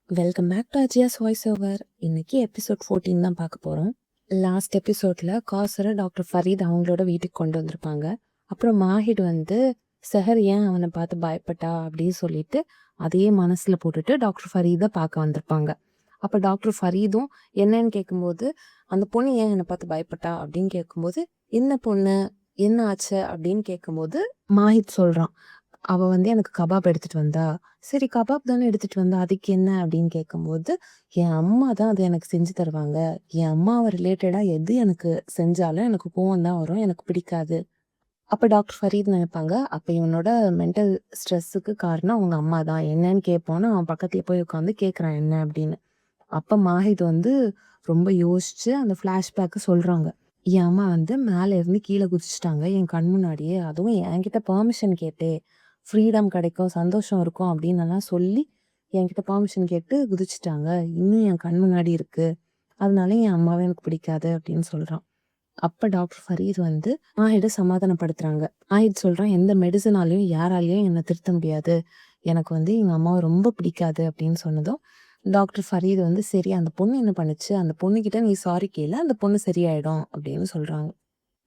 Welcome back to Ajiya's voice over. இன்னைக்கு episode 14 தான் பார்க்க போகிறோம். லாஸ்ட் எபிசோடில் காசரை டாக்டர் ஃபரீத் அவங்களோட வீட்டுக்கு கொண்டு வந்திருப்பாங்க. அப்புறம் மாஹிட் வந்து செஹர் ஏன் அவனை பார்த்து பயப்பட்டா அப்படின்னு சொல்லிட்டு அதையே மனசில் போட்டுட்டு டாக்டர் ஃபரீதை பார்க்க வந்திருப்பாங்க. அப்போ டாக்டர் ஃபரீதும் என்னன்னு கேட்கும்போது, அந்த பொண்ணு ஏன் என்னை பார்த்து பயப்பட்டா அப்படின்னு கேட்கும்போது, என்ன பொண்ணு, என்ன ஆச்சு அப்படின்னு கேட்கும்போது மாஹித் சொல்கிறான், அவ வந்து எனக்கு கபாப் எடுத்துட்டு வந்தா. சரி, கபாப் தானே எடுத்துட்டு வந்தா, அதுக்கு என்ன அப்படின்னு கேட்கும்போது, என் அம்மா தான் அதை எனக்கு செஞ்சு தருவாங்க. என் அம்மாவை ரிலேட்டடா எது எனக்கு செஞ்சாலும் எனக்கு கோவம் தான் வரும், எனக்கு பிடிக்காது. அப்ப டாக்டர் ஃபரீத் நினைப்பாங்க, அப்ப இவனோட மென்டல் ஸ்ட்ரெஸ்ஸுக்கு காரணம் அவங்க அம்மா தான். என்னன்னு கேட்போன்னு அவன் பக்கத்துல போய் உட்காந்து கேட்குறான் என்ன அப்படின்னு. அப்ப மாஹித் வந்து ரொம்ப யோசிச்சு அந்த ஃப்ளாஷ்பேக்கு சொல்றாங்க. என் அம்மா வந்து மேல இருந்து கீழே குதிச்சுட்டாங்க என் கண் முன்னாடியே. அதுவும் என்கிட்ட பெர்மிஷன் கேட்டே, ஃப்ரீடம் கிடைக்கும், சந்தோஷம் இருக்கும் அப்படின்னு எல்லாம் சொல்லி என்கிட்ட பெர்மிஷன் கேட்டு குதிச்சுட்டாங்க. இன்னும் என் கண் முன்னாடி இருக்கு. அதனால என் அம்மாவை எனக்கு பிடிக்காது அப்படின்னு சொல்றான். அப்ப டாக்டர் ஃபரீத் வந்து மாஹிட சமாதானப்படுத்துறாங்க. மாஹித் சொல்றான், எந்த மெடிசனாலையும் யாராலையும் என்னை திருத்த முடியாது. எனக்கு வந்து எங்க அம்மாவை ரொம்ப பிடிக்காது அப்படின்னு சொன்னதும் டாக்டர் ஃபரீத் வந்து, சரி அந்த பொண்ணு என்ன பண்ணுச்சு, அந்த பொண்ணுகிட்ட நீ சாரி கேளு, அந்த பொண்ணு சரியாயிடும் அப்படின்னு சொல்றாங்க.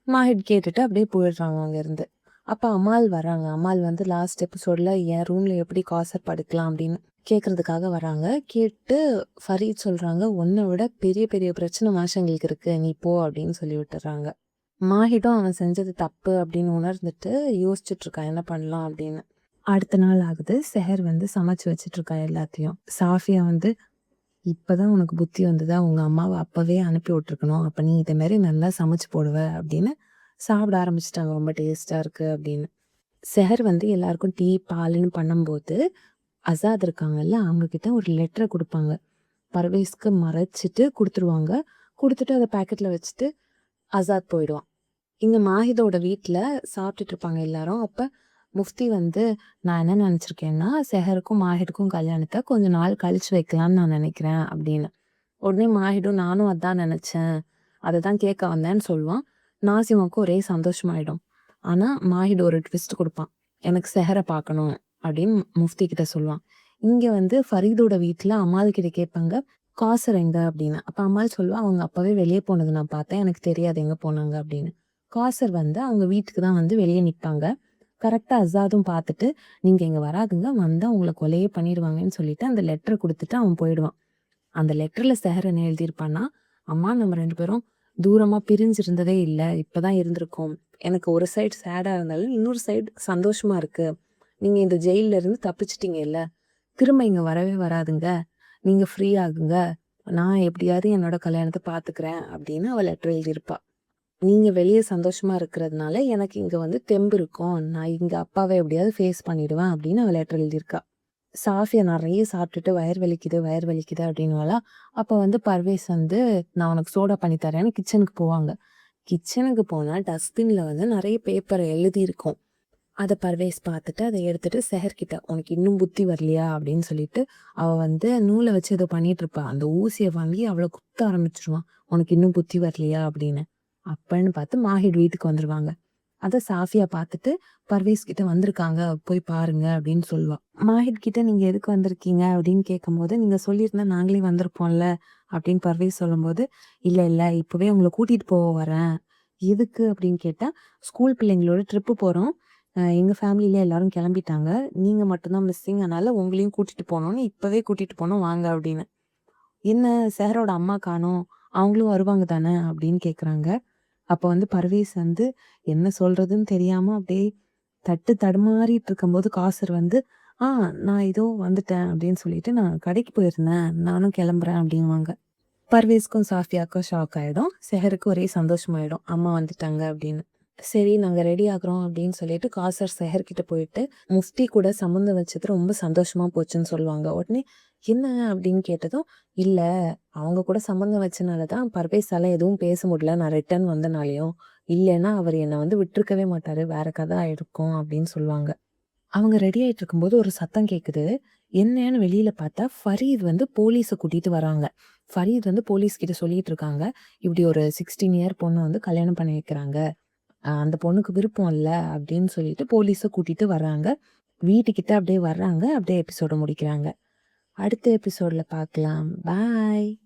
மாஹிட் கேட்டுட்டு அப்படியே போயிடுறாங்க அங்க இருந்து. அப்ப அமால் வராங்க. அமால் வந்து லாஸ்ட் எபிசோட்ல என் ரூம்ல எப்படி காசர் படுக்கலாம் அப்படின்னு கேட்கறதுக்காக வராங்க. கேட்டு ஃபரீத் சொல்றாங்க, உன்னை விட பெரிய பெரிய பிரச்சனை மனுஷங்களுக்கு இருக்கு, நீ போ அப்படின்னு சொல்லி விட்டுறாங்க. மாஹிடும் அவன் செஞ்சது தப்பு அப்படின்னு உணர்ந்துட்டு யோசிச்சுட்டு இருக்கான் என்ன பண்ணலாம் அப்படின்னு. அடுத்த நாள் ஆகுது. செஹர் வந்து சமைச்சு வச்சுட்டு இருக்கா எல்லாத்தையும். சாஃபியா வந்து, இப்பதான் உனக்கு புத்தி வந்ததா, உங்க அம்மாவை அப்பவே அனுப்பி விட்டுருக்கணும், அப்ப நீ இதை மாதிரி நல்லா சமைச்சு போடுவ அப்படின்னு சாப்பிட ஆரம்பிச்சிட்டாங்க. ரொம்ப டேஸ்டா இருக்கு அப்படின்னு. செஹர் வந்து எல்லாருக்கும் டீ பாலுன்னு பண்ணும்போது அசாத் இருக்காங்கல்ல, அவங்க கிட்ட ஒரு லெட்டரை கொடுப்பாங்க. பர்வேஸ்க்கு மறைச்சிட்டு கொடுத்துருவாங்க. கொடுத்துட்டு அதை பேக்கெட்ல வச்சுட்டு அசாத் போயிடுவான். இங்க மாஹிதோட வீட்டுல சாப்பிட்டுட்டு இருப்பாங்க எல்லாரும். அப்ப முஃப்தி வந்து, நான் என்ன நினைச்சிருக்கேன்னா, செஹருக்கும் மாஹிடுக்கும் கல்யாணத்தை கொஞ்ச நாள் கழிச்சு வைக்கலாம்னு நான் நினைக்கிறேன் அப்படின்னு. உடனே மாஹிடும், நானும் அதான் நினைச்சேன், அதை தான் கேட்க வந்தேன்னு சொல்லுவான். நாசிமாவுக்கும் ஒரே சந்தோஷமாயிடும். ஆனா மாஹிட் ஒரு ட்விஸ்ட் கொடுப்பான், எனக்கு செஹரை பார்க்கணும் அப்படின்னு முஃப்தி கிட்ட சொல்லுவான். இங்க வந்து ஃபரீதோட வீட்டுல அமால் கிட்ட கேட்பாங்க, காசர் எங்க அப்படின்னு. அப்ப அம்மாள் சொல்லுவா, அவங்க அப்பவே வெளியே போனது நான் பார்த்தேன், எனக்கு தெரியாது எங்க போனாங்க அப்படின்னு. காசர் வந்து அவங்க வீட்டுக்கு தான் வந்து வெளியே நிற்பாங்க. கரெக்டா அசாதும் பார்த்துட்டு, நீங்க இங்க வராதுங்க, வந்தா உங்களை கொலையே பண்ணிடுவாங்கன்னு சொல்லிட்டு அந்த லெட்டரை கொடுத்துட்டு அவன் போயிடுவான். அந்த லெட்டர்ல செஹர் என்ன எழுதியிருப்பான்னா, அம்மா நம்ம 2 பேரும் தூரமா பிரிஞ்சிருந்ததே இல்லை, இப்பதான் இருந்திருக்கோம். எனக்கு ஒரு சைடு சேடா இருந்தாலும் இன்னொரு சைடு சந்தோஷமா இருக்கு. நீங்க இந்த ஜெயில இருந்து தப்பிச்சிட்டீங்க இல்ல, திரும்ப இங்க வரவே வராதுங்க, நீங்க ஃப்ரீ ஆகுங்க, நான் எப்படியாவது என்னோட கல்யாணத்தை பாத்துக்கிறேன் அப்படின்னு அவ லெட்டர் எழுதியிருப்பா. நீங்க வெளியே சந்தோஷமா இருக்கிறதுனால எனக்கு இங்க வந்து தெம்பு இருக்கும், நான் இங்க அப்பாவை எப்படியாவது ஃபேஸ் பண்ணிடுவேன் அப்படின்னு அவ லெட்டர் எழுதியிருக்கா. சாஃபியா நிறைய சாப்பிட்டுட்டு வயிறு வலிக்குது அப்படின்னுவாளா. அப்ப வந்து பர்வேஸ் வந்து, நான் உனக்கு சோடா பண்ணி தரேன்னு கிச்சனுக்கு போவாங்க. கிச்சனுக்கு போனா டஸ்ட்பின்ல வந்து நிறைய பேப்பரை எழுதி இருக்கும். அதை பர்வேஸ் பார்த்துட்டு அதை எடுத்துட்டு செஹர்கிட்ட, உனக்கு இன்னும் புத்தி வரலையா அப்படின்னு சொல்லிட்டு அவ வந்து நூலை வச்சு ஏதோ பண்ணிட்டு இருப்பா. அந்த ஊசியை வாங்கி அவளை குத்த ஆரம்பிச்சிருவான், உனக்கு இன்னும் புத்தி வரலையா அப்படின்னு. அப்பன்னு பார்த்து மாஹிட் வீட்டுக்கு வந்துருவாங்க. அதை சாஃபியா பார்த்துட்டு, பர்வேஸ் கிட்ட வந்திருக்காங்க போய் பாருங்க அப்படின்னு சொல்லுவா. மாஹித் கிட்ட, நீங்க எதுக்கு வந்திருக்கீங்க அப்படின்னு கேட்கும்போது, நீங்க சொல்லியிருந்தா நாங்களே வந்திருப்போம்ல அப்படின்னு பர்வேஸ் சொல்லும்போது, இல்ல இல்ல இப்பவே உங்களை கூட்டிட்டு போக வரேன். எதுக்கு அப்படின்னு கேட்டா, ஸ்கூல் பிள்ளைங்களோட ட்ரிப்பு போறோம், எங்க ஃபேமிலியில எல்லாரும் கிளம்பிட்டாங்க, நீங்க மட்டும்தான் மிஸ்ஸிங், அதனால உங்களையும் கூட்டிட்டு போனோம்னு இப்பவே கூட்டிட்டு போனோம் வாங்க அப்படின்னு. என்ன, செஹரோட அம்மா காணோம், அவங்களும் வருவாங்க தானே அப்படின்னு கேக்குறாங்க. அப்ப வந்து பர்வேஸ் வந்து என்ன சொல்றதுன்னு தெரியாம அப்படியே தட்டு தடுமாறிட்டு இருக்கும்போது காசர் வந்து, நான் இதோ வந்துட்டேன் அப்படின்னு சொல்லிட்டு, நான் கடைக்கு போயிருந்தேன், நானும் கிளம்புறேன் அப்படிங்குவாங்க. பர்வேஸ்க்கும் சாஃபியாக்கும் ஷாக் ஆயிடும். செஹருக்கு ஒரே சந்தோஷமாயிடும், அம்மா வந்துட்டாங்க அப்படின்னு. சரி நாங்க ரெடி ஆகுறோம் அப்படின்னு சொல்லிட்டு காசர் செஹர் கிட்ட போயிட்டு, முஃப்தி கூட சம்மந்தம் வச்சது ரொம்ப சந்தோஷமா போச்சுன்னு சொல்லுவாங்க. உடனே என்ன அப்படின்னு கேட்டதும், இல்ல அவங்க கூட சம்மந்தம் வச்சனாலதான் பர்வேஸால எதுவும் பேச முடியல, நான் ரிட்டர்ன் வந்தனாலையும், இல்லைன்னா அவர் என்னை வந்து விட்டுருக்கவே மாட்டாரு, வேற கதை ஆயிருக்கும் அப்படின்னு சொல்லுவாங்க. அவங்க ரெடி ஆயிட்டு இருக்கும்போது ஒரு சத்தம் கேக்குது. என்னன்னு வெளியில பார்த்தா ஃபரீத் வந்து போலீஸை கூட்டிட்டு வராங்க. ஃபரீத் வந்து போலீஸ் கிட்ட சொல்லிட்டு இருக்காங்க, இப்படி ஒரு 16 இயர் பொண்ணு வந்து கல்யாணம் பண்ணி வைக்கிறாங்க, அந்த பொண்ணுக்கு விருப்பம் இல்ல அப்படின்னு சொல்லிட்டு போலீஸை கூட்டிட்டு வர்றாங்க. வீட்டுக்கிட்ட அப்படியே வர்றாங்க. அப்படியே எபிசோட முடிக்கிறாங்க. அடுத்த எபிசோட்ல பார்க்கலாம். பாய்.